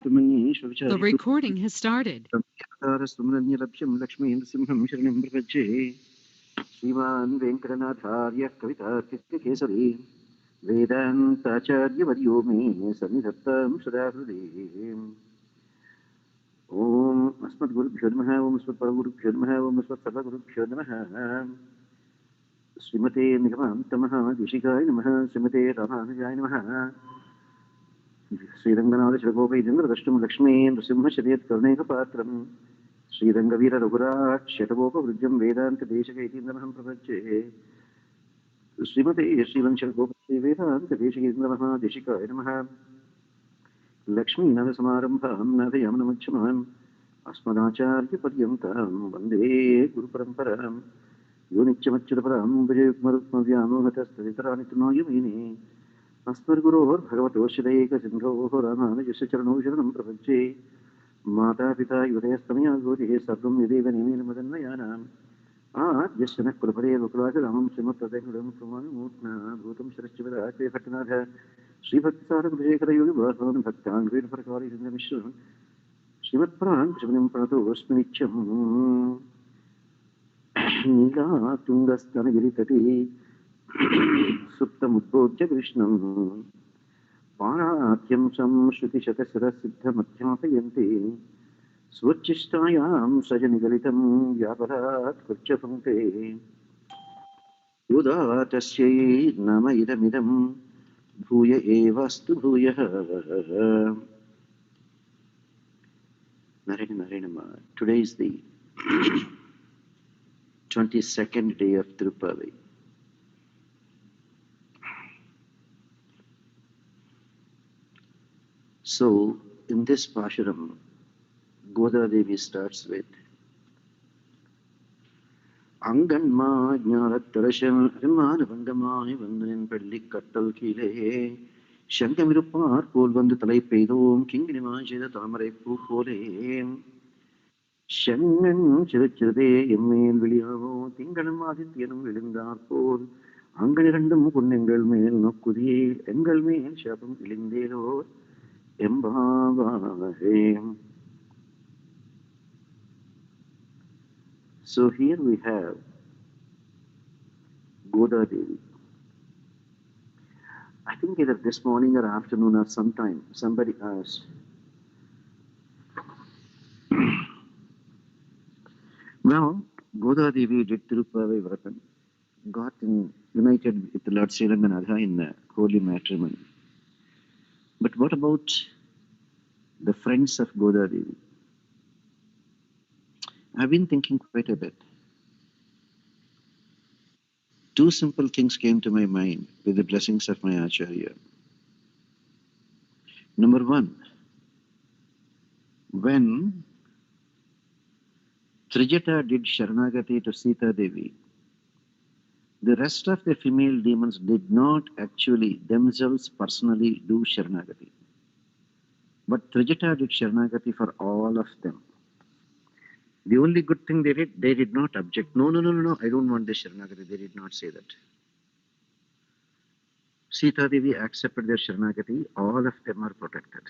The recording has started. Sriman Venkatanathārya Kavitārkikesari Vedantacharya me Sanidhattam Sadahrude Om Asmat Gurubhyo Namaha Om Asmat Paragurubhyo Namaha Om Asmat Sarvagurubhyo Namaha Srimate Nigamantamah Desikāya Namaha Srimate Ramanujaya Namaha Sri Ranganatha Shragopai Dindradashtam Lakshmi Nrsimha Shariyat Karneka Patram Sri Rangavira Raghurat Shatagopa Vrujam Vedanta Desika Itindramaham Prapache Srimate Srivan Sharagopa Vedanta Desika Itindramaham Desikāya Namaha Lakshmi Navasamarambham Navayamnamachamam Asmadacharya Paryamtam Vande Guru Paramparam Yonityamachyadaparam Vijayukmarutmavyamurhatastaditarani Tunoyamini Asmarguror Bhagavato Shireka Sindho Ramanujasya Charano Sharanam Prapache Mata Pita Yudayastamya Goti Sarvam Yadeva Nimina Madanvayanam Adyasana Kurapare Vukulacharamam Srimatadenguram Kumamutna Bhutam Sharachivadate Bhattanatha Sri Bhaktisara Vijayakara Yogi Bhavan Bhaktan Veda Parakari Sindhamishram Srimat Pran Shivanim Pranato Osminicham Nila Tungastana Giritati Suptam Udbodhya Krishnam Paratyam Samshruti Shatasara Siddha Madhyapayanti Swachistayam Sajanigalitam Vyaparat Kurchapamte Udatasya Nama Idamidam Bhuya Evastu Bhuyaha Narayana. Today is the 22nd day of Thiruppavai. So, in this Pashuram, Goda Devi starts with Anganma Jnaratarashan Rimanavandamai Vandanin Pedlik Kattal Kile Shankamirupar Polvandu Talai Pedom King Nimajida Tamare Pupole Shangan Chirachirde Yemil Viliavo Tinganamadiyanam Vilindar Pol Anganirandam Kunengal Mail Nokudi Engal Mail Shapam Ilindero Embhavahe. So here we have Goda Devi. I think either this morning or afternoon or sometime somebody asked, well, Goda Devi did Thiruppavai Vratam, got united with Lord Sriranganatha in holy matrimony. But what about the friends of Goda Devi? I've been thinking quite a bit. Two simple things came to my mind with the blessings of my Acharya. Number one, when Trijata did sharanagathi to Sita Devi, the rest of the female demons did not actually themselves personally do sharanagathi. But Trijata did sharanagathi for all of them. The only good thing they did not object. No, I don't want this sharanagathi. They did not say that. Sita Devi accepted their sharanagathi. All of them are protected.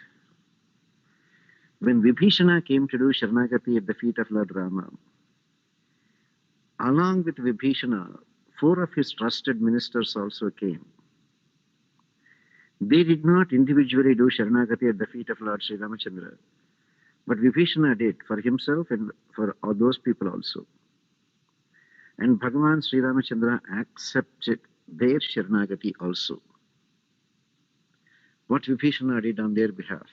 When Vibhishana came to do sharanagathi at the feet of Lord Rama, along with Vibhishana, 4 of his trusted ministers also came. They did not individually do sharanagathi at the feet of Lord Sri Ramachandra, but Vibhishana did for himself and for all those people also. And Bhagavan Sri Ramachandra accepted their sharanagathi also. What Vibhishana did on their behalf,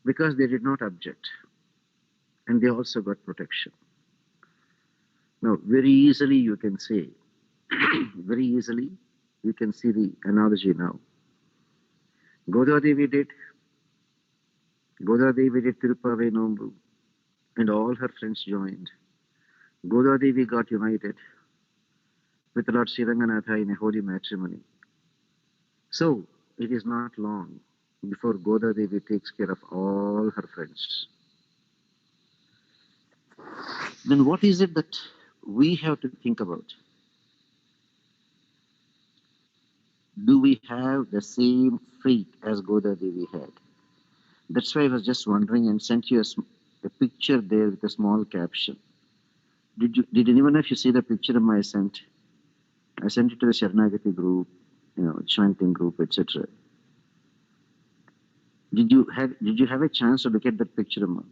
because they did not object, and they also got protection. Now, very easily you can say, very easily you can see the analogy now. Goda Devi did Thiruppavai Nombu, and all her friends joined. Goda Devi got united with Lord Sriranganatha in a holy matrimony. So, it is not long before Goda Devi takes care of all her friends. Then what is it that we have to think about? Do we have the same faith as Goda Devi had? That's why I was just wondering and sent you a picture there with a small caption. Did anyone of you see the picture I sent? I sent it to the Sharanagathi group, chanting group, etc. Did you have a chance to look at that picture, Amma?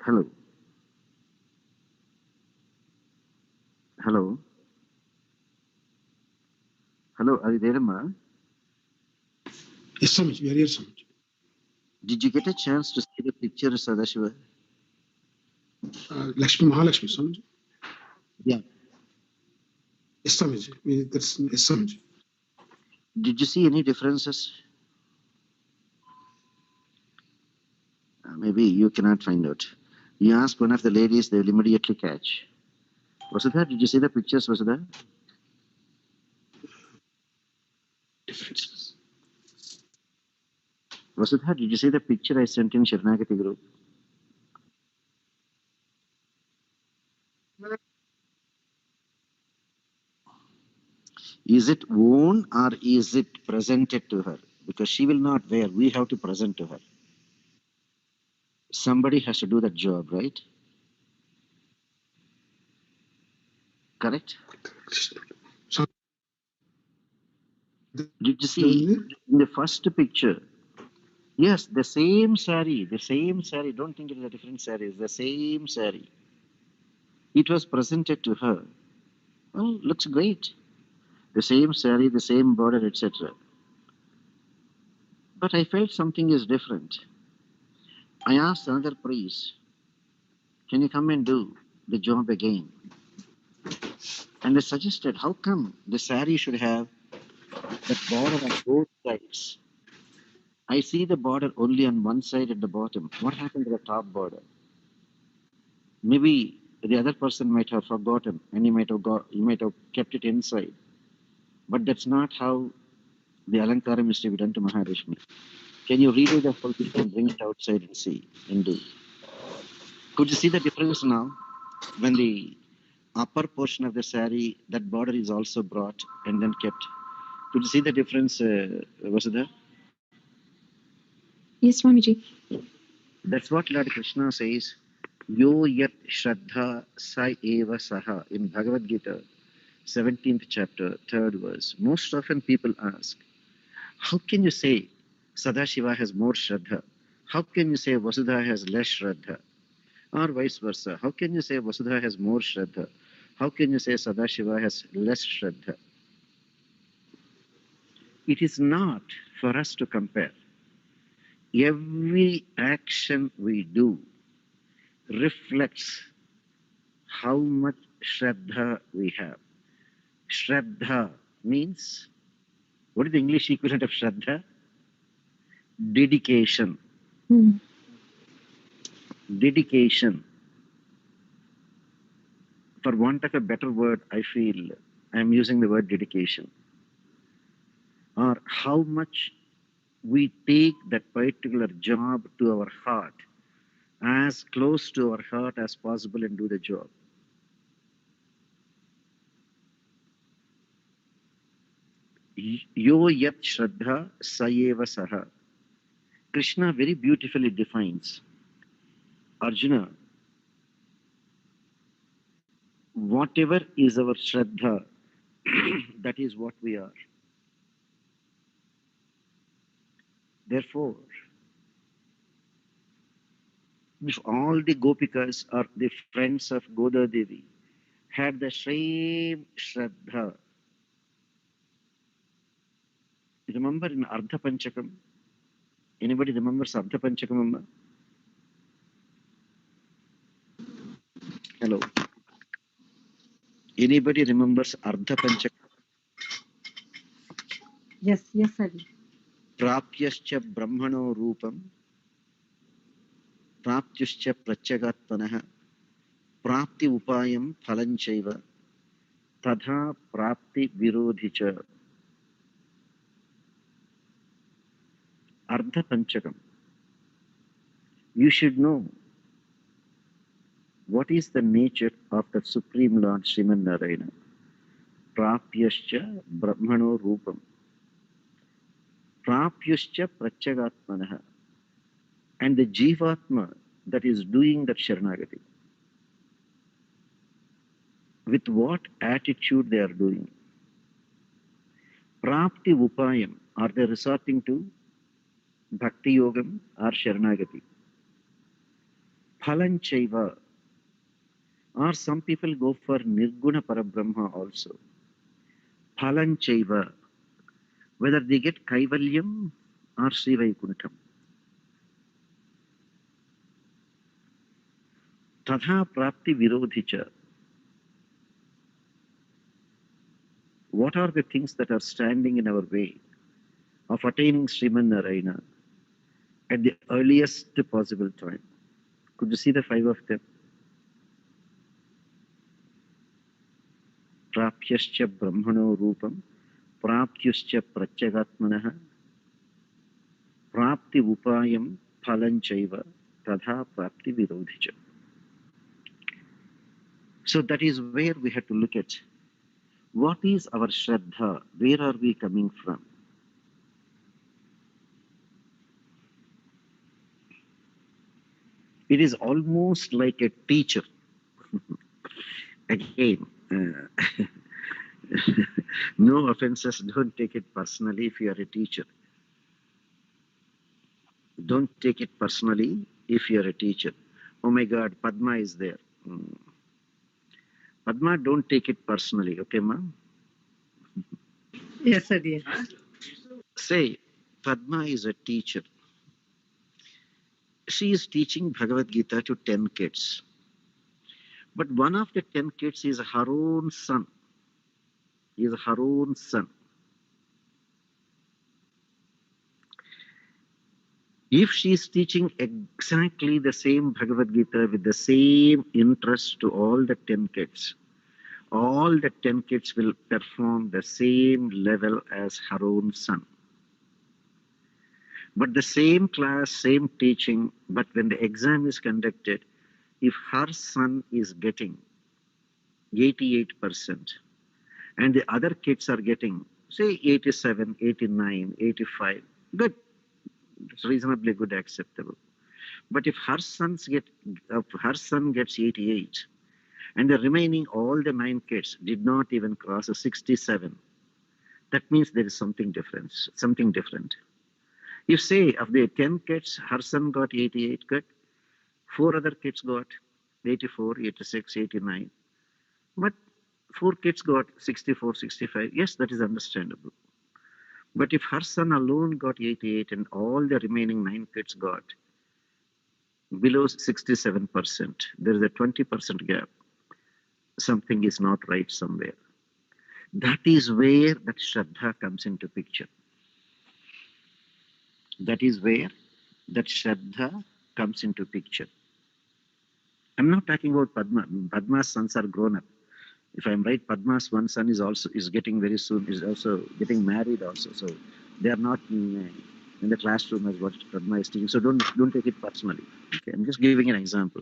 Hello? Hello? Hello, are you there, Amma? Yes, Swamiji, we are here, Swamiji. Did you get a chance to see the picture, Sadashiva? Lakshmi Mahalakshmi, Swamiji. Yeah. Yes, Swamiji. Yes, Swamiji. Did you see any differences? Maybe you cannot find out. You ask one of the ladies, they will immediately catch. Vasudha, did you see the pictures, Vasudha? Differences. Vasudha, did you see the picture I sent in Sharanagathi group? Is it own or is it presented to her? Because she will not wear. We have to present to her. Somebody has to do that job, right? Correct? Did you see in the first picture? Yes, the same sari. Don't think it is a different sari. It's the same sari. It was presented to her. Well, looks great. The same sari, the same border, etc. But I felt something is different. I asked another priest, can you come and do the job again? And they suggested, how come the sari should have that border on both sides? I see the border only on one side at the bottom. What happened to the top border? Maybe the other person might have forgotten and he might have kept it inside. But that's not how the Alankaram is to be done to Maharishmi. Can you redo the whole thing and bring it outside and see and do? Could you see the difference now? When the upper portion of the sari, that border is also brought and then kept. Could you see the difference, Vasudha? Yes, Swamiji. That's what Lord Krishna says. Yo yat shraddha sa eva saha in Bhagavad Gita, 17th chapter, 3rd verse. Most often people ask, how can you say Sadashiva has more shraddha? How can you say Vasudha has less shraddha? Or vice versa. How can you say Vasudha has more shraddha? How can you say Sadashiva has less shraddha? It is not for us to compare. Every action we do reflects how much shraddha we have. Shraddha means, what is the English equivalent of shraddha? Dedication. Dedication. For want of a better word, I feel I am using the word dedication. Or how much we take that particular job to our heart, as close to our heart as possible, and do the job. Yo yat shraddha sayeva saha. Krishna very beautifully defines, Arjuna, whatever is our shraddha, that is what we are. Therefore, if all the gopikas or the friends of Goda Devi had the same shraddha, remember in Ardha Panchakam? Anybody remembers Ardha Panchakam, Amma? Hello. Anybody remembers Ardha Panchakam? Yes, sir. Prapyascha Brahmano Rupam, Praptyuscha Prachagatpanaha, Prapti Upayam Phalanchaiva, Tadha Prapti Virodhicha. Ardha Panchakam. You should know what is the nature of the Supreme Lord Sriman Narayana. Prapyascha Brahmano Rupam. Prapyascha Prachagatmanaha. And the Jivatma that is doing that sharanagathi. With what attitude they are doing. Prapti Upayam. Are they resorting to Bhakti Yogam or sharanagathi? Phalanchaiva. Or some people go for Nirguna Parabrahma also. Phalanchaiva. Whether they get Kaivalyam or Sri Vaikuntham. Tadha Prapti Virodhicha. What are the things that are standing in our way of attaining Sriman Narayana at the earliest possible time? Could you see the 5 of them? Prapyascha Brahmano Rupam, Praptyuscha Prachagatmanaha, Prapti Upayam Phalanchaiva, Tadha Prapti Virodhicha. So that is where we have to look at what is our shraddha, where are we coming from? It is almost like a teacher. Again, no offenses, don't take it personally if you are a teacher. Don't take it personally if you are a teacher. Oh my God, Padma is there. Padma, don't take it personally, okay, ma'am? Yes, sir, dear. Say, Padma is a teacher. She is teaching Bhagavad Gita to 10 kids. But one of the 10 kids is her own son. He is her own son. If she is teaching exactly the same Bhagavad Gita with the same interest to all the 10 kids, all the 10 kids will perform the same level as her own son. But the same class, same teaching, but when the exam is conducted, if her son is getting 88% and the other kids are getting, say, 87, 89, 85, good. It's reasonably good, acceptable. But if her son gets 88, and the remaining all the 9 kids did not even cross a 67, that means there is something different. Something different. If say of the 10 kids, her son got 88, good. 4 other kids got 84, 86, 89, but 4 kids got 64, 65. Yes, that is understandable. But if her son alone got 88 and all the remaining 9 kids got below 67%, there is a 20% gap. Something is not right somewhere. That is where that shraddha comes into picture. That is where that shraddha comes into picture. I'm not talking about Padma. Padma's sons are grown up. If I'm right, Padma's one son is getting very soon, is also getting married also. So they are not in the classroom as what Padma is teaching. So don't take it personally. Okay, I'm just giving an example.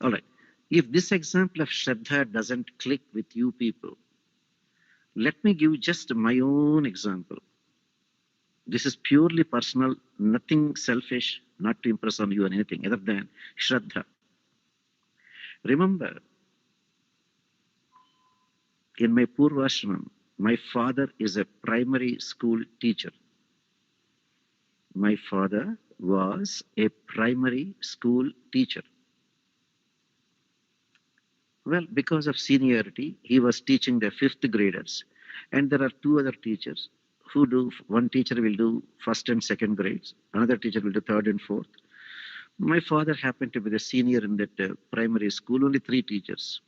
All right. If this example of shraddha doesn't click with you people, let me give just my own example. This is purely personal, nothing selfish, not to impress on you or anything other than shraddha. Remember, in my Purvashramam, my father is a primary school teacher. My father was a primary school teacher. Well, because of seniority, he was teaching the 5th graders. And there are 2 other teachers who do, one teacher will do 1st and 2nd grades, another teacher will do 3rd and 4th. My father happened to be the senior in that primary school, only 3 teachers.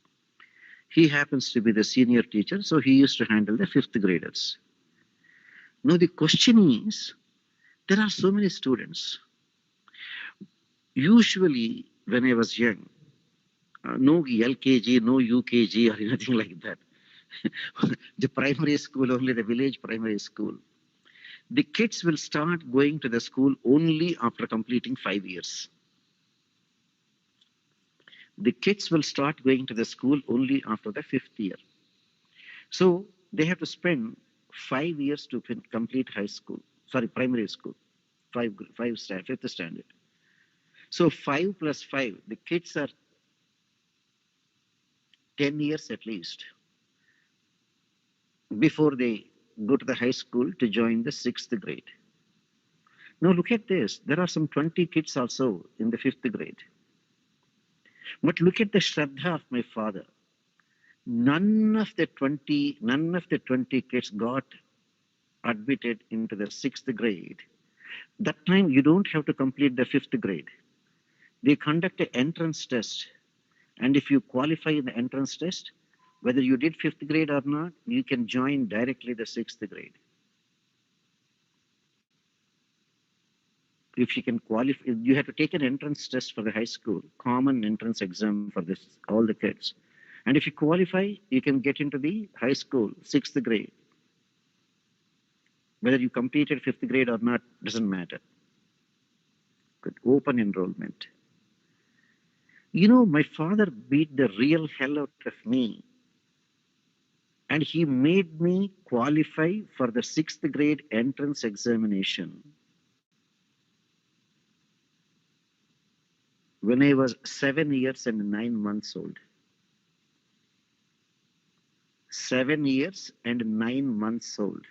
He happens to be the senior teacher, so he used to handle the 5th graders. Now the question is, there are so many students. Usually, when I was young, no LKG, no UKG or anything like that. The primary school, only the village primary school. The kids will start going to the school only after completing 5 years. The kids will start going to the school only after the 5th year. So they have to spend 5 years to complete high school, sorry, primary school, fifth standard. So 5 plus 5, the kids are 10 years at least before they go to the high school to join the sixth grade. Now look at this. There are some 20 kids also in the fifth grade. But look at the shraddha of my father. None of the 20 kids got admitted into the sixth grade. That time you don't have to complete the fifth grade. They conduct an entrance test. And if you qualify in the entrance test, whether you did fifth grade or not, you can join directly the sixth grade. If you can qualify, you have to take an entrance test for the high school, common entrance exam for this, all the kids. And if you qualify, you can get into the high school, sixth grade. Whether you completed fifth grade or not, doesn't matter. Good. Open enrollment. You know, my father beat the real hell out of me. And he made me qualify for the sixth grade entrance examination when I was 7 years and 9 months old. 7 years and 9 months old.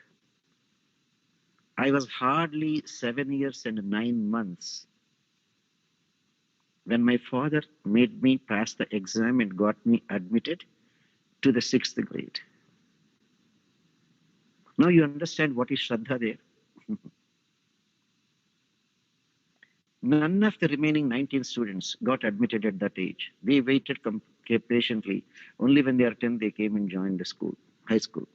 I was hardly 7 years and 9 months when my father made me pass the exam and got me admitted to the sixth grade. Now you understand what is shraddha there. None of the remaining 19 students got admitted at that age. They waited patiently. Only when they are 10, they came and joined the school, high school.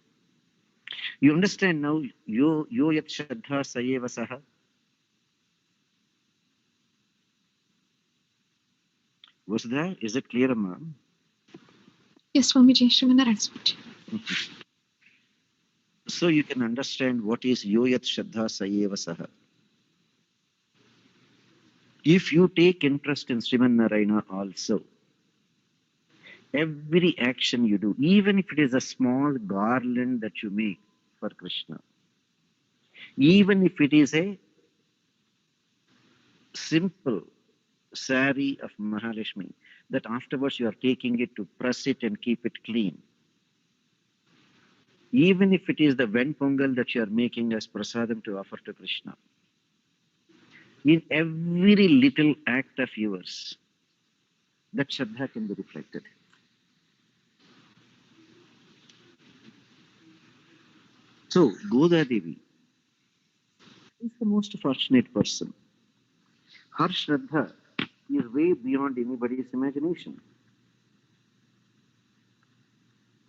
You understand now, yo yat shraddha sayeva saha. Was there? Is it clear, ma'am? Yes, Swamiji, Sriman Narayana. So you can understand what is yo yat shraddha sayeva saha. If you take interest in Sriman Narayana also, every action you do, even if it is a small garland that you make for Krishna, even if it is a simple sari of Mahalakshmi, that afterwards you are taking it to press it and keep it clean. Even if it is the Ven Pongal that you are making as prasadam to offer to Krishna. In every little act of yours, that Shraddha can be reflected. So, Goda Devi is the most fortunate person. Her Shraddha is way beyond anybody's imagination.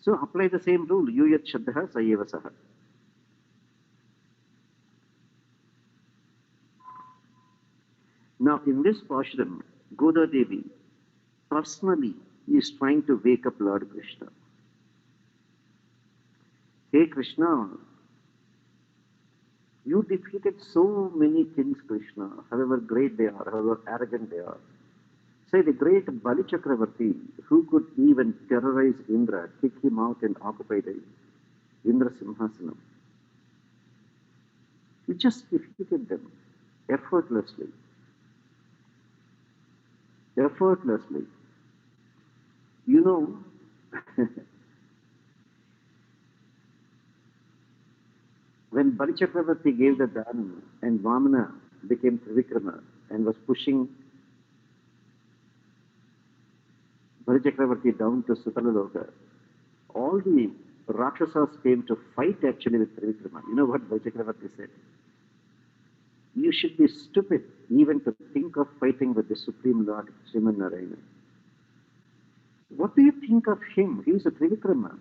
So apply the same rule, yuyat shraddha sayeva saha. Now in this ashram, Goda Devi personally is trying to wake up Lord Krishna. Hey Krishna, you defeated so many kings, Krishna, however great they are, however arrogant they are. Say the great Bali Chakravarti, who could even terrorize Indra, kick him out and occupy the Indra Simhasanam. You just defeated them effortlessly. Effortlessly. You know, when Bali Chakravarti gave the dana and Vamana became Trivikrama and was pushing Bali Chakravarti down to Sutalaloka, all the Rakshasas came to fight actually with Trivikrama. You know what Bali Chakravarti said? You should be stupid even to think of fighting with the Supreme Lord, Sriman Narayana. What do you think of him? He is a Trivikrama.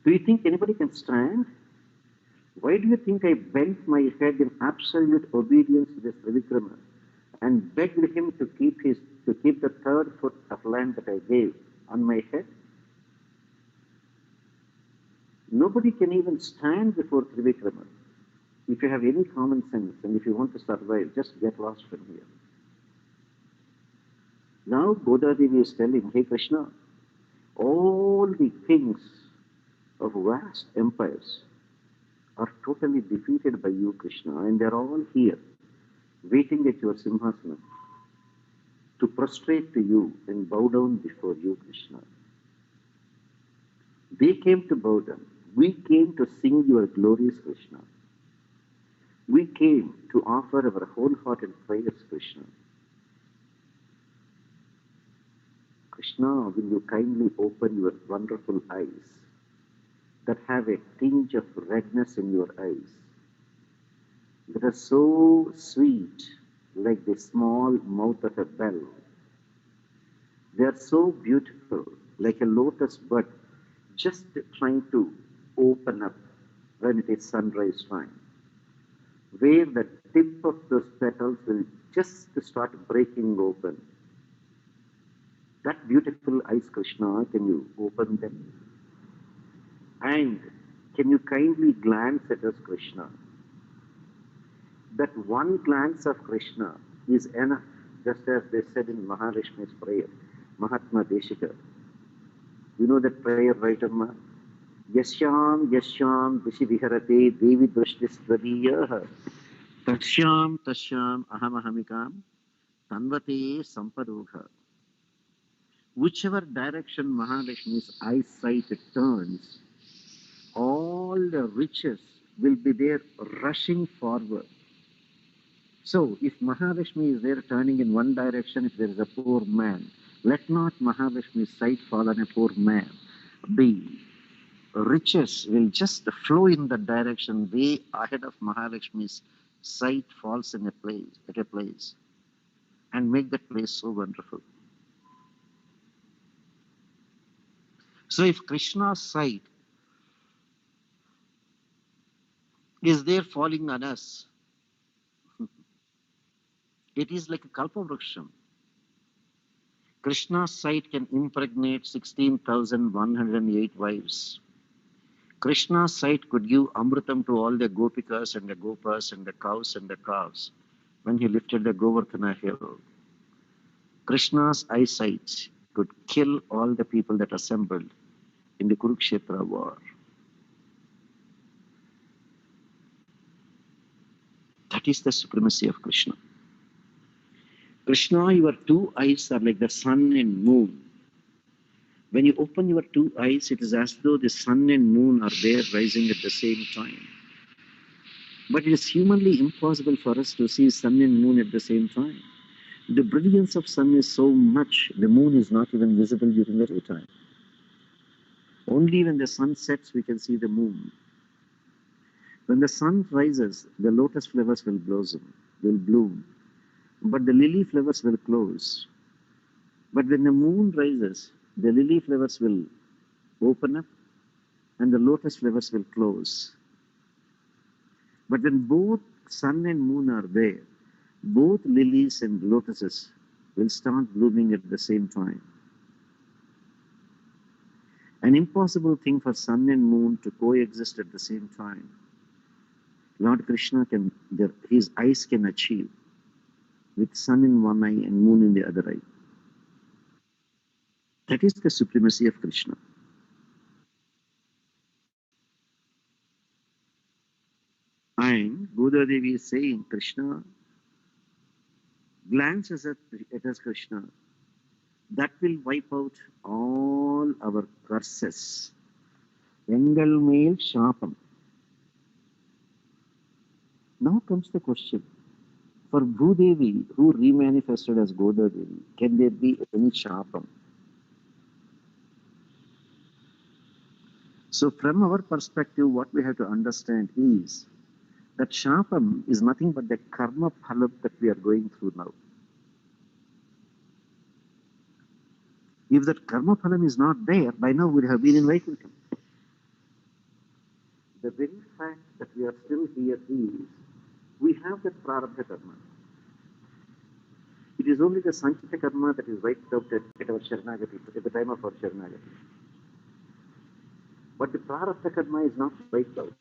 Do you think anybody can stand? Why do you think I bent my head in absolute obedience to this Trivikrama and begged him to keep the third foot of land that I gave on my head? Nobody can even stand before Trivikrama. If you have any common sense and if you want to survive, just get lost from here. Now Goda Devi is telling, hey Krishna, all the kings of vast empires are totally defeated by you, Krishna, and they're all here, waiting at your Simhasana to prostrate to you and bow down before you, Krishna. They came to bow down. We came to sing your glories, Krishna. We came to offer our wholehearted prayers, Krishna. Krishna, will you kindly open your wonderful eyes that have a tinge of redness in your eyes, that are so sweet like the small mouth of a bell. They are so beautiful like a lotus bud just trying to open up when it is sunrise time, where the tip of those petals will just start breaking open. That beautiful eyes, Krishna, can you open them? And can you kindly glance at us, Krishna? That one glance of Krishna is enough, just as they said in Mahalakshmi's prayer, Mahatma Desika. You know that prayer, right, Amma? Yasyam yasyam vishi viharate devi drashtistvadiyah tashyam tashyam ahamahamikam tanvate sampadogha. Whichever direction Mahalakshmi's eyesight turns, all the riches will be there rushing forward. So, if Mahalakshmi is there turning in one direction, if there is a poor man, let not Mahalakshmi's sight fall on a poor man. The riches will just flow in that direction way ahead of Mahalakshmi's sight falls in at a place, and make that place so wonderful. So if Krishna's sight is there falling on us, it is like a kalpavruksha. Krishna's sight can impregnate 16,108 wives. Krishna's sight could give amritam to all the gopikas and the gopas and the cows and the calves when he lifted the Govardhana hill. Krishna's eyesight could kill all the people that assembled in the Kurukshetra war. That is the supremacy of Krishna. Krishna, your two eyes are like the sun and moon. When you open your two eyes, it is as though the sun and moon are there rising at the same time. But it is humanly impossible for us to see sun and moon at the same time. The brilliance of sun is so much, the moon is not even visible during the daytime. Only when the sun sets, we can see the moon. When the sun rises, the lotus flowers will blossom, will bloom. But the lily flowers will close. But when the moon rises, the lily flowers will open up and the lotus flowers will close. But when both sun and moon are there, both lilies and lotuses will start blooming at the same time. An impossible thing for sun and moon to coexist at the same time, Lord Krishna his eyes can achieve with sun in one eye and moon in the other eye. That is the supremacy of Krishna. And Godadevi is saying, Krishna glances at us, Krishna. That will wipe out all our curses. Engal male shapam. Now comes the question. For Bhudevi, who remanifested as Godadevi, can there be any shapam? So from our perspective, what we have to understand is that shapam is nothing but the karma phalam that we are going through now. If that karma phalam is not there, by now we would have been in Vaikuntha. The very fact that we are still here is, we have that prarabdha karma. It is only the sanchita karma that is wiped out at our sharanagathi, at the time of our sharanagathi. But the prarabdha karma is not wiped out.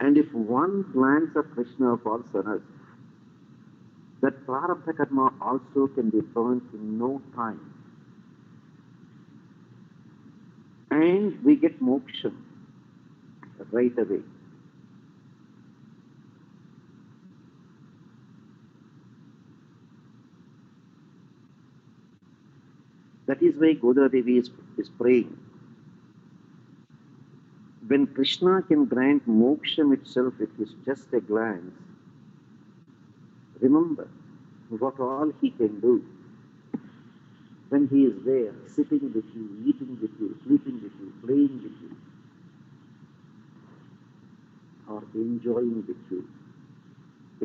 And if one glance of Krishna falls on us, that prarabdha karma also can be burnt in no time. and we get moksha right away. That is why Goda Devi is praying. When Krishna can grant moksha itself with just a glance, remember what all he can do when he is there, sitting with you, eating with you, sleeping with you, playing with you, or enjoying with you,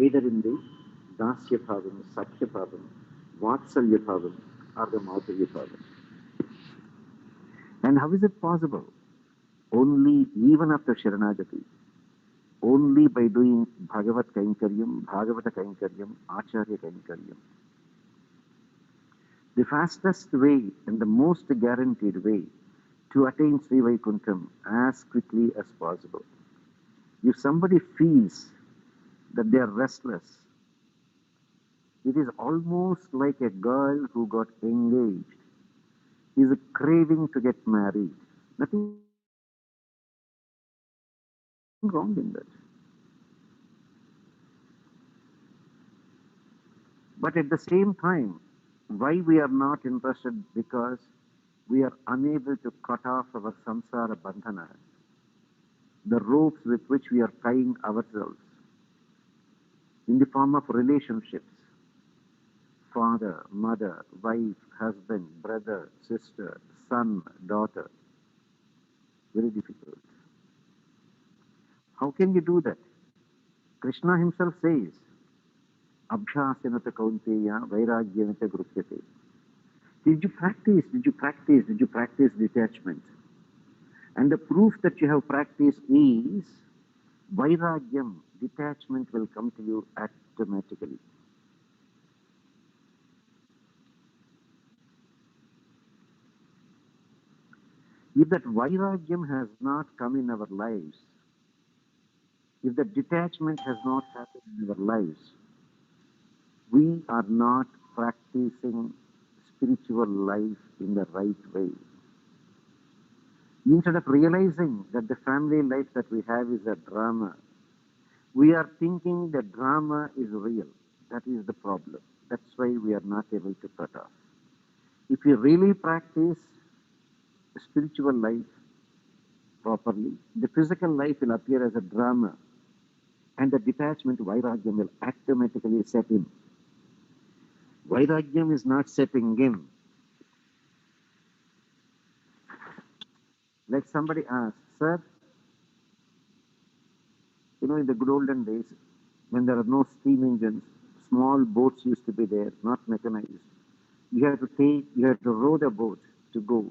either in the Dasya Bhavam, Sakya Bhavam, Vatsalya Bhavam, or the Madhurya Bhavam. And how is it possible? Only even after Sharanagathi, only by doing Bhagavat Kainkaryam, Bhagavata Kainkaryam, Acharya Kainkaryam. The fastest way and the most guaranteed way to attain Sri Vaikuntham as quickly as possible. If somebody feels that they are restless, it is almost like a girl who got engaged is craving to get married. Nothing wrong in that. But at the same time, why we are not interested? Because we are unable to cut off our samsara bandhana, the ropes with which we are tying ourselves in the form of relationships, father, mother, wife, husband, brother, sister, son, daughter. Very difficult. How can we do that? Krishna himself says, Abhyasanata kaunteya vairagyanata gruhyate. Did you practice? Did you practice? Did you practice detachment? And the proof that you have practiced is Vairaagyam, detachment will come to you automatically. If that Vairaagyam has not come in our lives, if the detachment has not happened in our lives, we are not practicing spiritual life in the right way. Instead of realizing that the family life that we have is a drama, we are thinking the drama is real. That is the problem. That's why we are not able to cut off. If we really practice spiritual life properly, the physical life will appear as a drama, and the detachment, Vairaagyam, will automatically set in. Vairaagyam is not setting in. Like somebody asked, sir, in the good olden days, when there are no steam engines, small boats used to be there, not mechanized. You have to row the boat to go.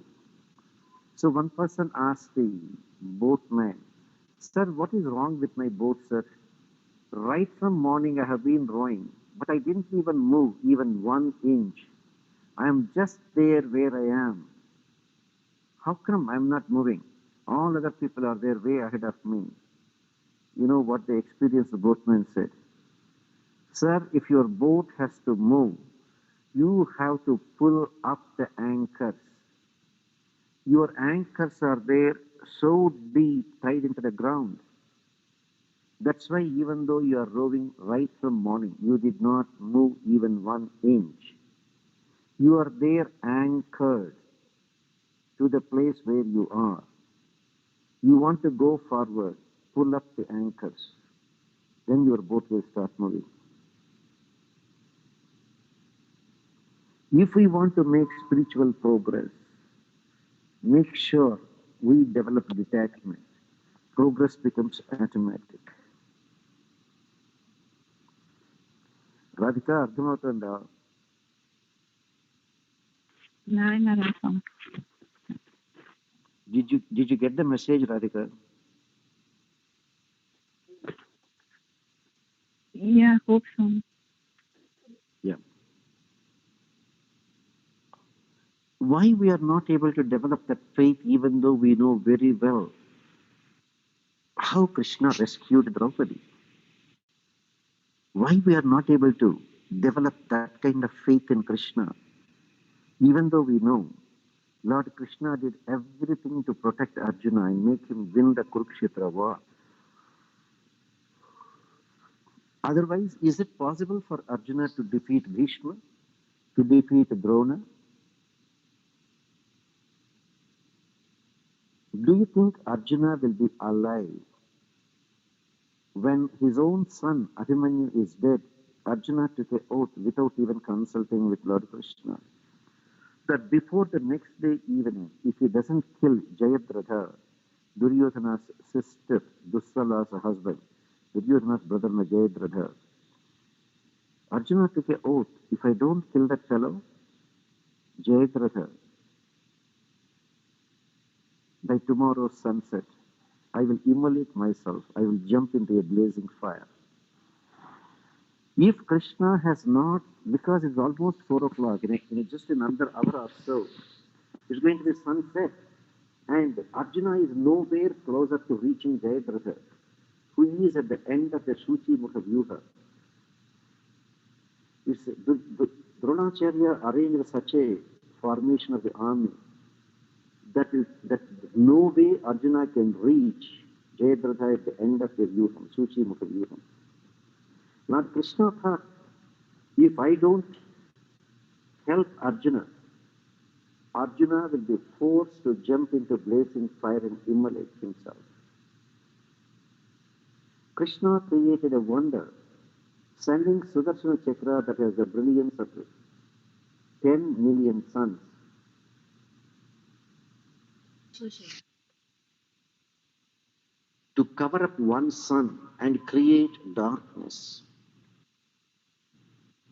So one person asked the boatman, sir, what is wrong with my boat, sir? Right from morning I have been rowing, but I didn't even move even 1 inch. I am just there where I am. How come I am not moving? All other people are there way ahead of me. You know what the experienced boatman said? Sir, if your boat has to move, you have to pull up the anchors. Your anchors are there so deep, tied into the ground. That's why even though you are rowing right from morning, you did not move even 1 inch. You are there anchored to the place where you are. You want to go forward, pull up the anchors. Then your boat will start moving. If we want to make spiritual progress, make sure we develop detachment. Progress becomes automatic. Radhika, అర్థమవుతుందా? Narayana. Did you get the message, Radhika? Yeah, hope so. Yeah. Why we are not able to develop that faith even though we know very well how Krishna rescued Draupadi? Why we are not able to develop that kind of faith in Krishna even though we know Lord Krishna did everything to protect Arjuna and make him win the Kurukshetra war. Otherwise, is it possible for Arjuna to defeat Bhishma, to defeat Drona? Do you think Arjuna will be alive when his own son Abhimanyu is dead? Arjuna took an oath without even consulting with Lord Krishna that before the next day evening, if he doesn't kill Jayadratha, Duryodhana's sister, Dussala's husband, Duryodhana's brother Jayadratha, Arjuna took an oath, if I don't kill that fellow, Jayadratha, by tomorrow's sunset, I will immolate myself, I will jump into a blazing fire. If Krishna has not, because it's almost 4 o'clock, in just another hour or so, it's going to be sunset, and Arjuna is nowhere closer to reaching Jayadratha, who is at the end of the Shuchi Mukha Vyuha. Dronacharya arranged such a formation of the army that no way Arjuna can reach Jayadratha at the end of the Vyuham, Shuchi Mukha Vyuham. Lord Krishna thought, if I don't help Arjuna, Arjuna will be forced to jump into blazing fire and immolate himself. Krishna created a wonder, sending Sudarshana Chakra that has the brilliance of 10 million suns. To cover up one sun and create darkness.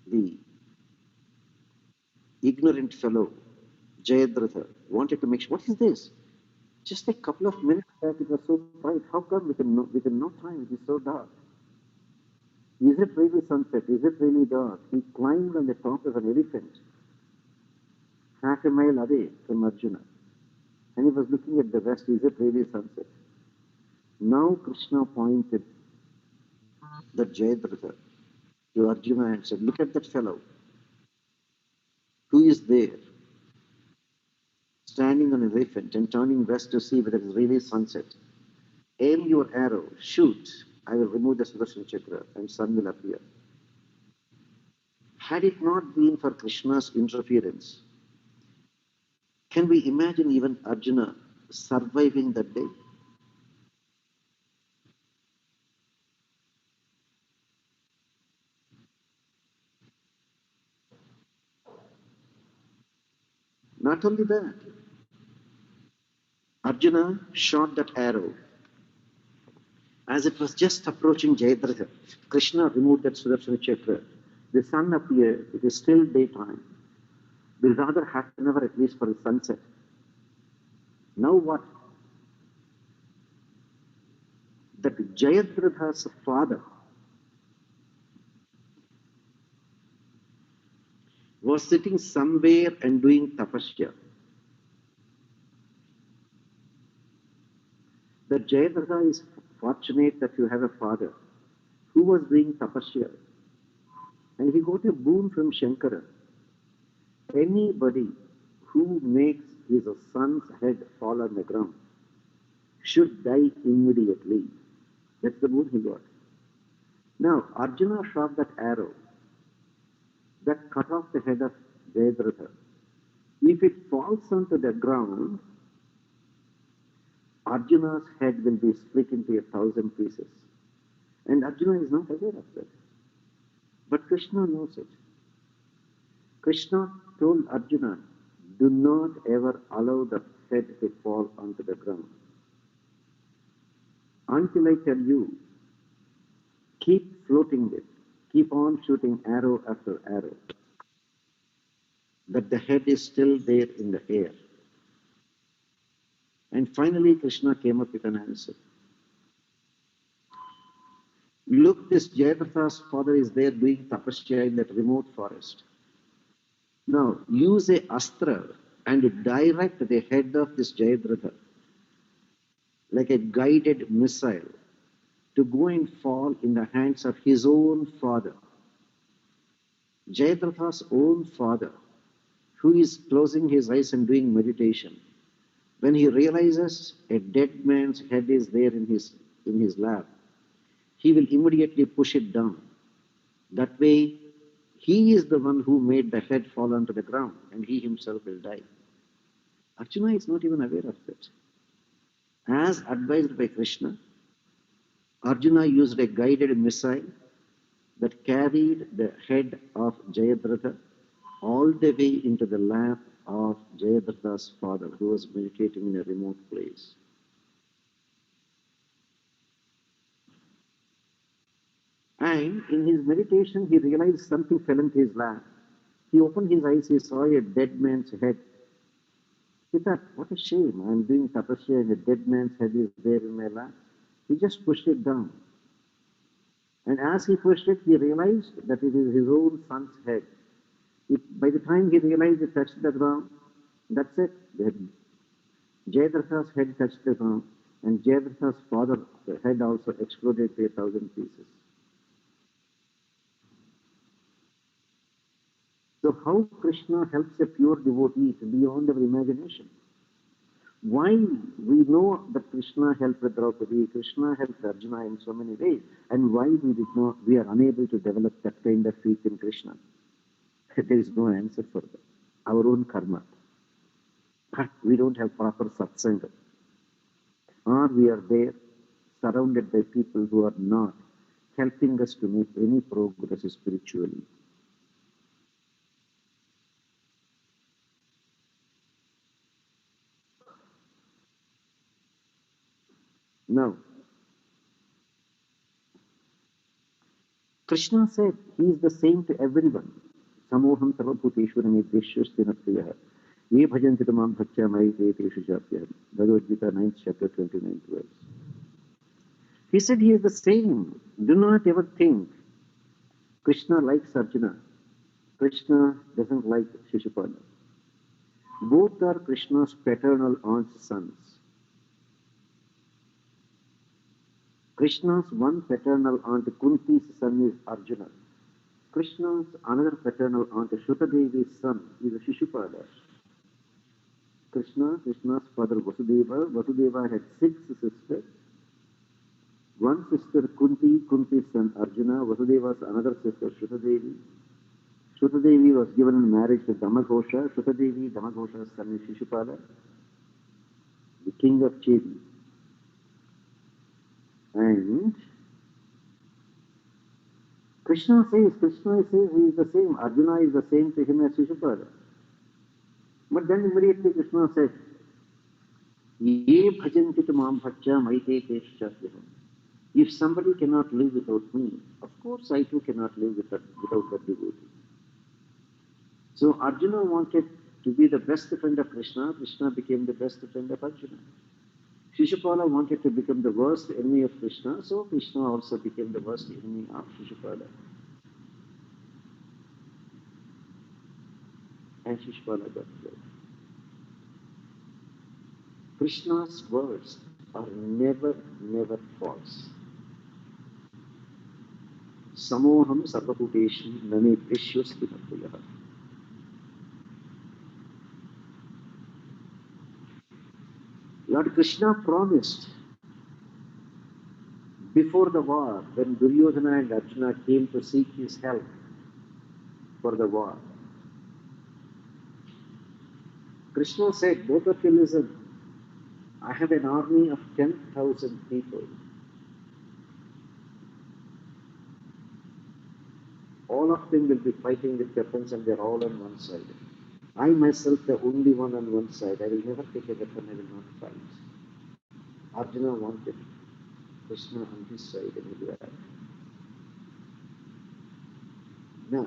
The ignorant fellow, Jayadratha, wanted to make sure, what is this? Just a couple of minutes back it was so bright. How come within no time it is so dark? Is it really sunset? Is it really dark? He climbed on the top of an elephant, half a mile away from Arjuna. And he was looking at the west. Is it really sunset? Now Krishna pointed the Jayadratha to Arjuna and said, look at that fellow. Who is there? Standing on an elephant and turning west to see whether it is really sunset. Aim your arrow, shoot. I will remove the Sudarshana Chakra and sun will appear. Had it not been for Krishna's interference, can we imagine even Arjuna surviving that day? Not only that, Arjuna shot that arrow. As it was just approaching Jayadratha, Krishna removed that Sudarshana Chakra. The sun appeared. It is still daytime. We'll rather have an hour at least for the sunset. Now what? That Jayadratha's father was sitting somewhere and doing tapasya. That Jayadratha is fortunate that you have a father who was doing tapasya. And he got a boon from Shankara. Anybody who makes his son's head fall on the ground should die immediately. That's the boon he got. Now, Arjuna shot that arrow that cut off the head of Jayadratha. If it falls onto the ground, Arjuna's head will be split into 1,000 pieces. And Arjuna is not aware of that. But Krishna knows it. Krishna told Arjuna, do not ever allow the head to fall onto the ground. Until I tell you, keep floating it. Keep on shooting arrow after arrow. That the head is still there in the air. And finally, Krishna came up with an answer. Look, this Jayadratha's father is there doing tapasya in that remote forest. Now, use a astra and direct the head of this Jayadratha like a guided missile to go and fall in the hands of his own father. Jayadratha's own father, who is closing his eyes and doing meditation. When he realizes a dead man's head is there in his lap, he will immediately push it down. That way, he is the one who made the head fall onto the ground, and he himself will die. Arjuna is not even aware of that. As advised by Krishna, Arjuna used a guided missile that carried the head of Jayadratha all the way into the lap of Jayadratha's father, who was meditating in a remote place. And in his meditation, he realized something fell into his lap. He opened his eyes, he saw a dead man's head. He thought, what a shame, I am doing tapasya and a dead man's head is there in my lap. He just pushed it down. And as he pushed it, he realized that it is his own son's head. By the time he realized it touched the ground, that's it. Jayadratha's head touched the ground, and Jayadratha's father's head also exploded to 1,000 pieces. So how Krishna helps a pure devotee is beyond our imagination. Why we know that Krishna helped Draupadi, Krishna helped Arjuna in so many ways, and why we are unable to develop that kind of faith in Krishna. There is no answer for that. Our own karma. We don't have proper satsanga. Or we are there surrounded by people who are not helping us to make any progress spiritually. Now, Krishna said he is the same to everyone. Samoham sarvabhuteshu ramedveshu sthinapriyaha. Ye bhajanti tamam bhaktya maite teshu chapyaham. Bhagavad Gita 9th chapter 29th verse. He said he is the same. Do not ever think Krishna likes Arjuna. Krishna doesn't like Shishupala. Both are Krishna's paternal aunt's sons. Krishna's one paternal aunt, Kunti's son, is Arjuna. Krishna's another paternal aunt, Shutadevi's son, is Shishupala. Krishna's father Vasudeva. Vasudeva had 6 sisters. One sister Kunti, Kunti's son Arjuna. Vasudeva's another sister Shutadevi. Shutadevi was given in marriage to Dhammaghosha. Shutadevi, Dhammaghosha's son, is Shishupala, the king of Chedi. And Krishna says he is the same. Arjuna is the same to him as Shishupala. But then immediately Krishna said, Ye bhajanti tamam bhajya maite teshatyaham. If somebody cannot live without me, of course I too cannot live without that devotee. So Arjuna wanted to be the best friend of Krishna. Krishna became the best friend of Arjuna. Shishupala wanted to become the worst enemy of Krishna, so Krishna also became the worst enemy of Shishupala. And Shishupala got killed. Krishna's words are never false. Samoham sarvabhuteshu namedveshu sthinapriyaha. Lord Krishna promised before the war, when Duryodhana and Arjuna came to seek his help for the war, Krishna said, both of you listen, I have an army of 10,000 people. All of them will be fighting with weapons and they're all on one side. I myself, the only one on one side, I will never take a weapon, I will not fight. Arjuna wanted Krishna on his side and he died. Now,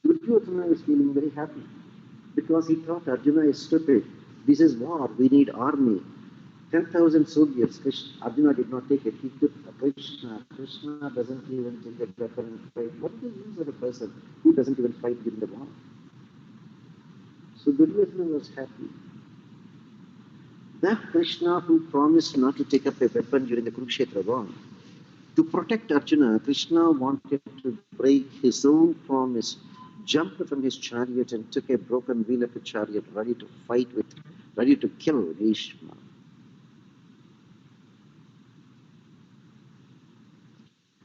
Duryodhana is feeling very happy because he thought Arjuna is stupid. This is war, we need army. 10,000 soldiers. Arjuna did not take it. He took Krishna. Krishna doesn't even take a weapon and fight. What is the use of a person who doesn't even fight during the war? So Duryodhana was happy. That Krishna who promised not to take up a weapon during the Kurukshetra war, to protect Arjuna, Krishna wanted to break his own promise jumped from his chariot and took a broken wheel of a chariot, ready to fight with, ready to kill Bhishma.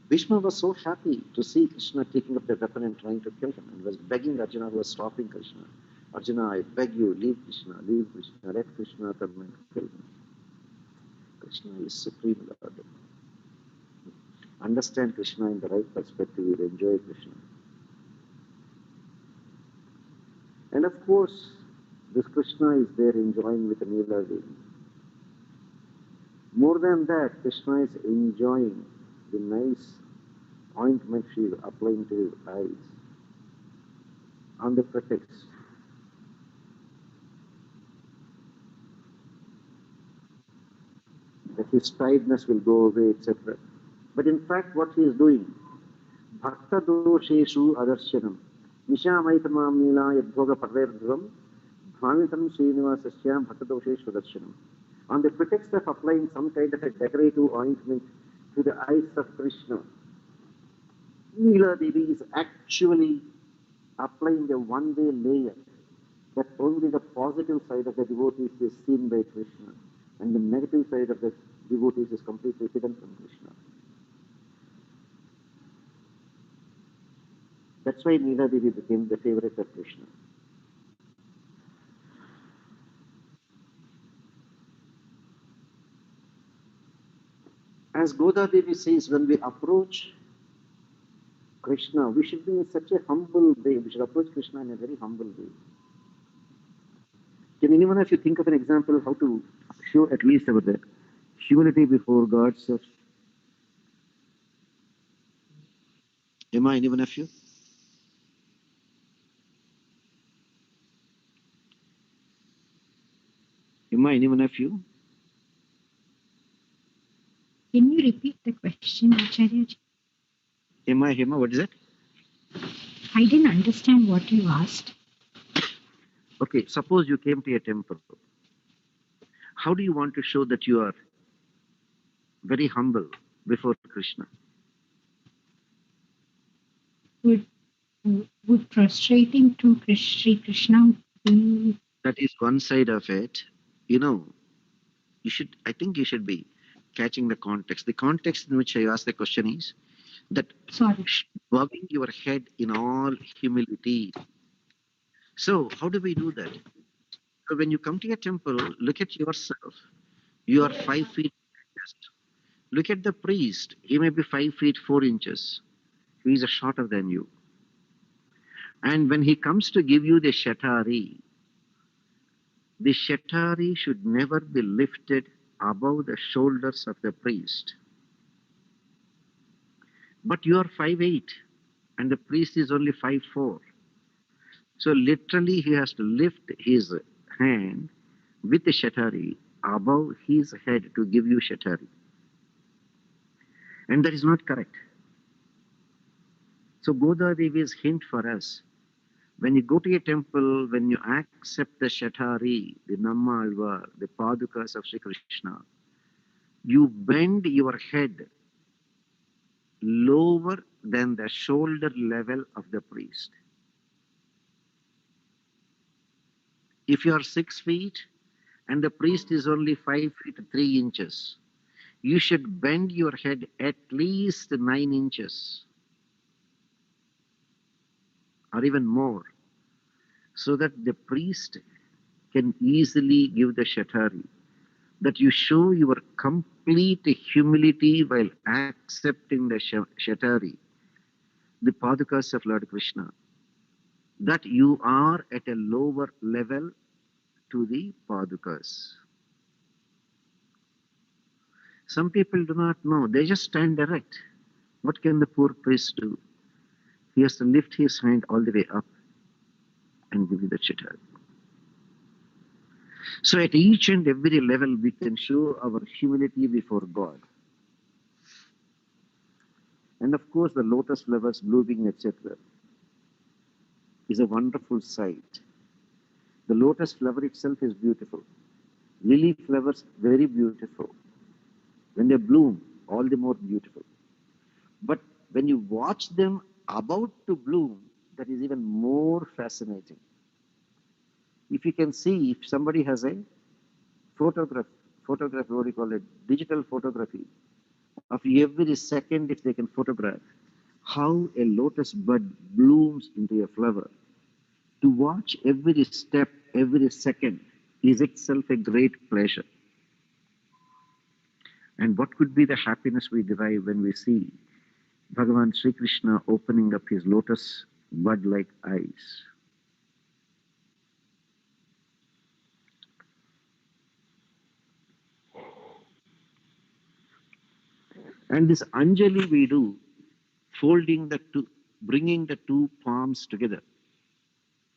Bhishma was so happy to see Krishna taking up the weapon and trying to kill him, and was begging Arjuna, who was stopping Krishna. Arjuna, I beg you, leave Krishna, let Krishna come and kill him. Krishna is Supreme Lord. Understand Krishna in the right perspective, you will enjoy Krishna. And of course, this Krishna is there enjoying with Neela Devi. More than that, Krishna is enjoying the nice ointment she is applying to his eyes on the pretext that his tiredness will go away, etc. But in fact, what he is doing, Bhakta dosheshu adarshanam, Nishamaitamam nila yadbhoga parverdhvam, Bhamitam Srinivasasya Bhakta dosheshu adarshanam. On the pretext of applying some kind of a decorative ointment to the eyes of Krishna, Neela Devi is actually applying a one-way layer that only the positive side of the devotees is seen by Krishna, and the negative side of the devotees is completely hidden from Krishna. That's why Neela Devi became the favorite of Krishna. As Goda Devi says, when we approach Krishna, we should be in such a humble way. We should approach Krishna in a very humble way. Can anyone of you think of an example how to show at least our humility before God, sir? Am I anyone of you? Am I anyone of you? Can you repeat the question, Acharyaji? Am I? What is it? I didn't understand what you asked. Okay, suppose you came to a temple. How do you want to show that you are very humble before Krishna? Would prostrating to Sri Krishna be... That is one side of it. You know, I think you should be catching the context. The context in which I asked the question is that bowing your head in all humility. So how do we do that? So when you come to a temple, look at yourself. You are 5 feet. Look at the priest. He may be 5 feet 4 inches. He is shorter than you. And when he comes to give you the ShaTaari should never be lifted above the shoulders of the priest. But you are 5'8", and the priest is only 5'4". So literally he has to lift his hand with the ShaTaari above his head to give you ShaTaari. And that is not correct. So Goda Devi's hint for us, when you go to a temple, when you accept the ShaTaari, the Nammalvar, the Padukas of Sri Krishna, you bend your head lower than the shoulder level of the priest. If you are 6 feet and the priest is only 5 feet 3 inches, you should bend your head at least 9 inches or even more, so that the priest can easily give the ShaTaari, that you show your complete humility while accepting the ShaTaari, the Padukas of Lord Krishna, that you are at a lower level to the Padukas. Some people do not know. They just stand erect. What can the poor priest do? He has to lift his hand all the way up and give you the ShaTaari. So at each and every level, we can show our humility before God. And of course, the lotus flowers blooming, etc., is a wonderful sight. The lotus flower itself is beautiful. Lily flowers, very beautiful. When they bloom, all the more beautiful. But when you watch them about to bloom, that is even more fascinating. If you can see, if somebody has a photograph, what do you call it, digital photography of every second, if they can photograph how a lotus bud blooms into a flower, to watch every step, every second is itself a great pleasure. And what could be the happiness we derive when we see Bhagavan Sri Krishna opening up his lotus bud-like eyes? And this Anjali we do, bringing the two palms together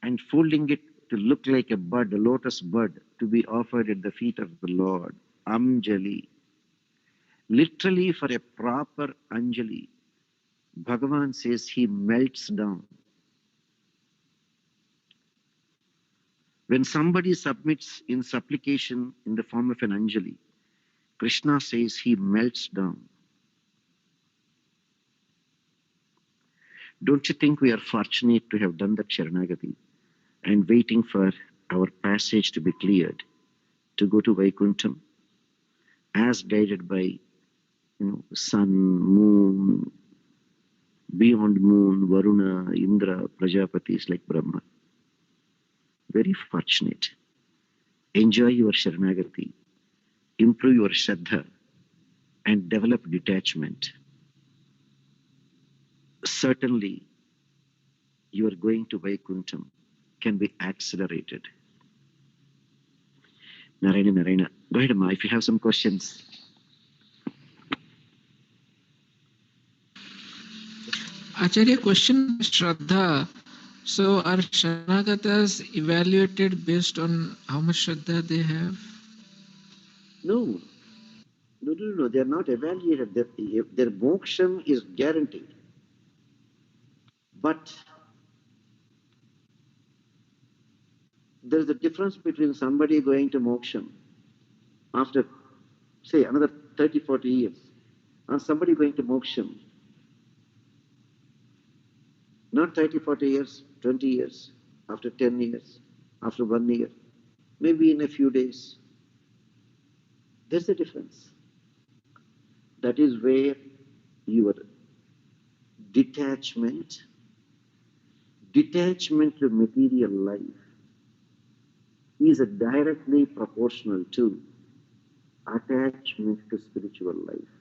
and folding it to look like a bud, a lotus bud, to be offered at the feet of the Lord. Anjali. Literally, for a proper Anjali, Bhagavan says he melts down. When somebody submits in supplication in the form of an Anjali, Krishna says he melts down. Don't you think we are fortunate to have done that sharanagathi and waiting for our passage to be cleared to go to Vaikuntham as guided by sun, moon, beyond moon, Varuna, Indra, Prajapatis like Brahma. Very fortunate. Enjoy your sharanagathi, improve your shraddha, and develop detachment. Certainly, your going to Vaikuntham can be accelerated. Narayana. Go ahead, Amma, if you have some questions. Acharya, question Shraddha. So are Sharanagatas evaluated based on how much Shraddha they have? No. They are not evaluated. Their moksham is guaranteed. But there is a difference between somebody going to moksham after, say, another 30, 40 years, and somebody going to moksham, not 30, 40 years, 20 years, after 10 years, after 1 year, maybe in a few days. There's a difference. That is where your detachment to material life is directly proportional to attachment to spiritual life.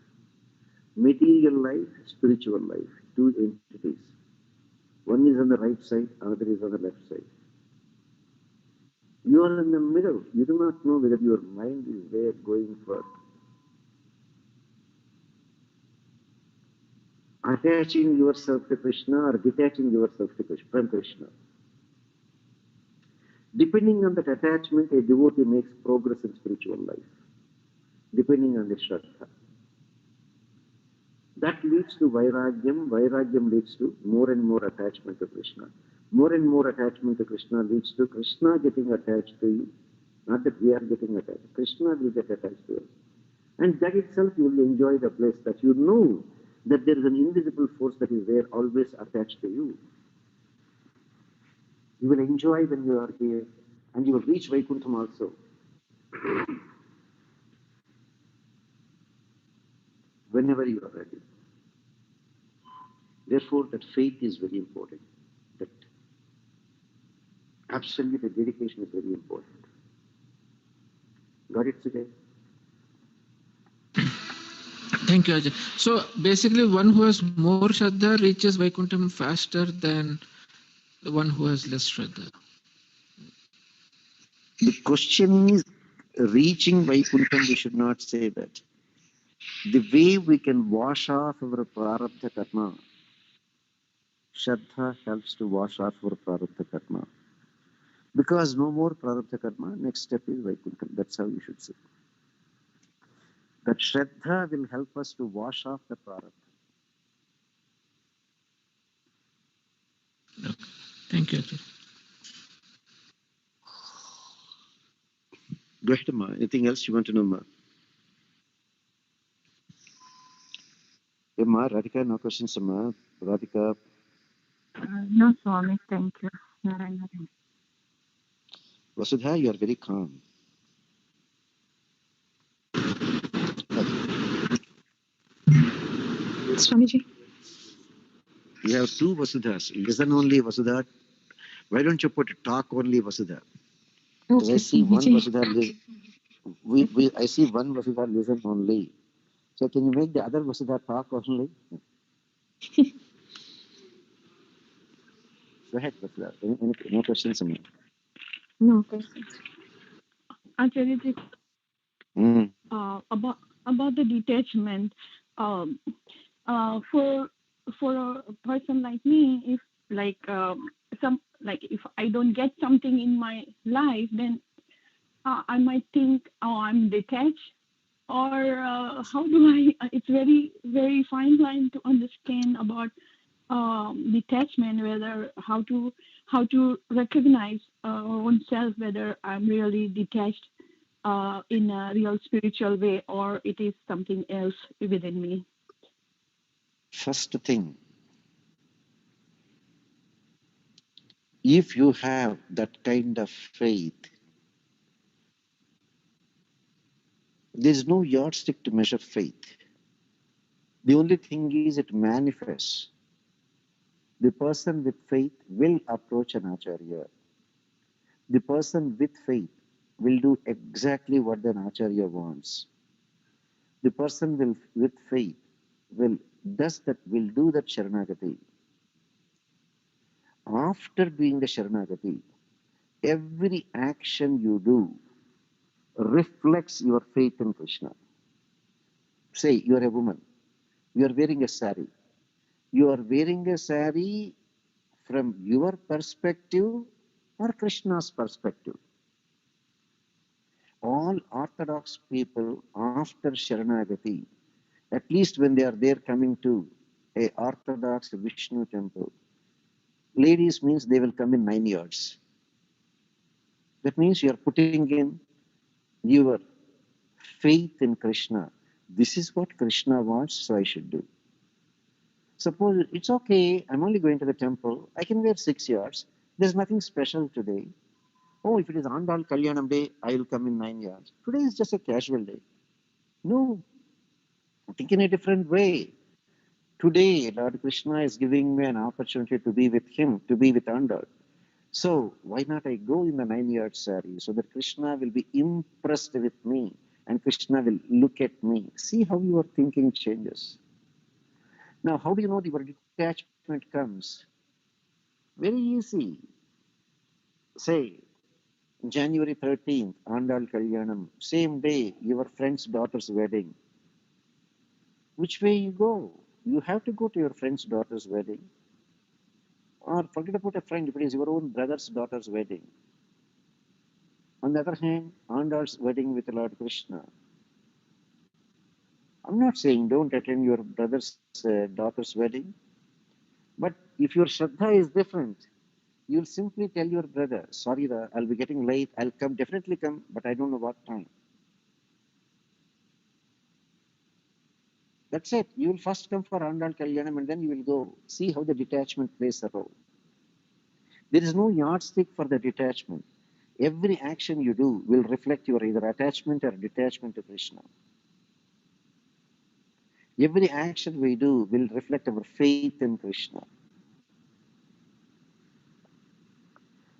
Material life, spiritual life, two entities. One is on the right side, another is on the left side. You are in the middle. You do not know whether your mind is there going for attaching yourself to Krishna or detaching yourself from Krishna. Depending on that attachment, a devotee makes progress in spiritual life, depending on the shraddha. That leads to Vairaagyam. Vairaagyam leads to more and more attachment to Krishna. More and more attachment to Krishna leads to Krishna getting attached to you. Not that we are getting attached. Krishna will get attached to us. And that itself you will enjoy the bliss that you know that there is an invisible force that is there always attached to you. You will enjoy when you are here, and you will reach Vaikuntham also. Whenever you are ready. Therefore, that faith is very important. That absolute dedication is very important. Got it today? Thank you, Ajay. So basically, one who has more Shraddha reaches Vaikuntham faster than the one who has less Shraddha. The question is, reaching Vaikuntham, we should not say that. The way we can wash off our prarabdha karma, Shraddha helps to wash off our prarabdha karma. Because no more prarabdha karma, next step is Vaikuntham. That's how you should say. That Shraddha will help us to wash off the prarabdha. Okay. Thank you, Ajay. Go ahead, Amma. Anything else you want to know, Ma? Hey, Ma, Radhika, no questions, Ma. Radhika. No, Swami, thank you. Narayana. Vasudha, you are very calm. Swamiji. You have two Vasudhas. Listen only Vasudha. Why don't you put talk only Vasudha? Because Okay, I see one Swamiji. Vasudha I see one Vasudha listen only. So can you make the other Vasudha talk only? Go ahead, Vasudha. Any questions? No questions. Acharyaji, Mm. about the detachment, um, for a person like me, if like if I don't get something in my life, then I might think, oh, I'm detached, or how do I? It's very fine line to understand about detachment, whether how to recognize oneself, whether I'm really detached in a real spiritual way, or it is something else within me. First thing, if you have that kind of faith, there is no yardstick to measure faith. The only thing is it manifests. The person with faith will approach an Acharya. The person with faith will do exactly what an Acharya wants. The person with faith will do that sharanagathi. After doing the sharanagathi, every action you do reflects your faith in Krishna. Say you are a woman, you are wearing a sari. You are wearing a sari from your perspective or Krishna's perspective. All orthodox people after Sharanagati, at least when they are there coming to a orthodox Vishnu temple, ladies means they will come in 9 yards. That means you are putting in your faith in Krishna. This is what Krishna wants, so I should do. Suppose it's okay, I'm only going to the temple, I can wear 6 yards. There's nothing special today. Oh, if it is AndaaL Kalyanam day, I will come in 9 yards. Today is just a casual day. No, think in a different way. Today, Lord Krishna is giving me an opportunity to be with him, to be with AndaaL. So, why not I go in the 9-yard sari so that Krishna will be impressed with me and Krishna will look at me. See how your thinking changes. Now, how do you know your detachment comes? Very easy. Say, January 13th, AndaaL Kalyanam, same day, your friend's daughter's wedding. Which way you go? You have to go to your friend's daughter's wedding. Or forget about a friend if it is your own brother's daughter's wedding. On the other hand, AndaaL's wedding with Lord Krishna. I'm not saying don't attend your brother's daughter's wedding, but if your shraddha is different, you'll simply tell your brother, sorry, I'll be getting late, I'll come, definitely come, but I don't know what time. That's it. You will first come for AndaaL Kalyanam and then you will go. See how the detachment plays a role. There is no yardstick for the detachment. Every action you do will reflect your either attachment or detachment to Krishna. Every action we do will reflect our faith in Krishna.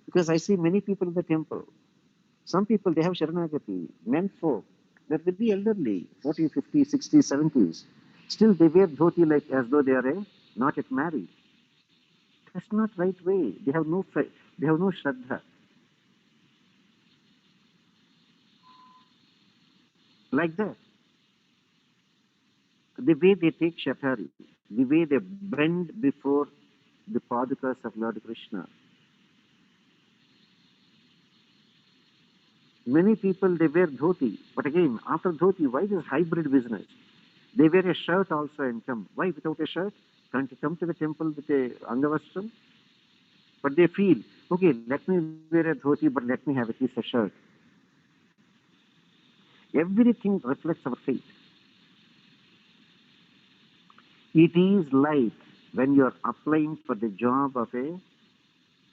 Because I see many people in the temple. Some people, they have sharanagati, men folk. They're very elderly, 40, 50, 60, 70s. Still they wear dhoti like as though they are not yet married. That's not right way. They have no faith. They have no shraddha. Like that. The way they take ShaTaari, the way they bend before the padukas of Lord Krishna. Many people, they wear dhoti. But again, after dhoti, why this hybrid business? They wear a shirt also and come. Why without a shirt? Can't you come to the temple with a angavastram? But they feel, okay, let me wear a dhoti, but let me have at least a shirt. Everything reflects our faith. It is like When you are applying for the job of a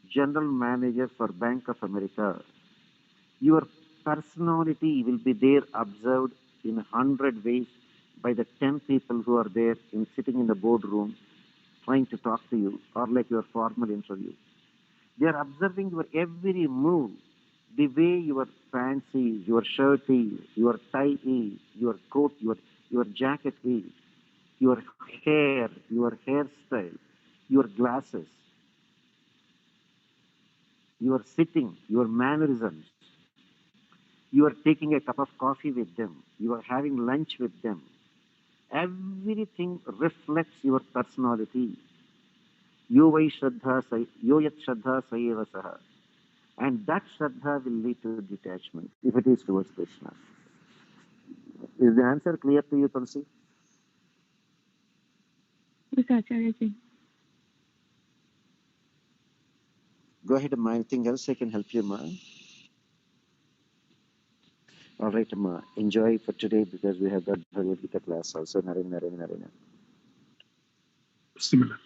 general manager for Bank of America, your personality will be there observed in 100 ways by the 10 people who are there sitting in the boardroom trying to talk to you, or like your formal interview. They are observing your every move, the way your pants is, your shirt is, your tie is, your coat, your jacket is, your hair, your hairstyle, your glasses, your sitting, your mannerisms. You are taking a cup of coffee with them. You are having lunch with them. Everything reflects your personality. Yo vai shraddha, yo yat shraddha sayeva saha. And that shraddha will lead to detachment if it is towards Krishna. Is the answer clear to you, Tulsi? Yes, Acharyaji. Go ahead, Ma. Anything else I can help you, Ma? All right, Ma. Enjoy for today because we have got Bhagavad Gita class also. Narayana, Narayana, Narayana. Similar.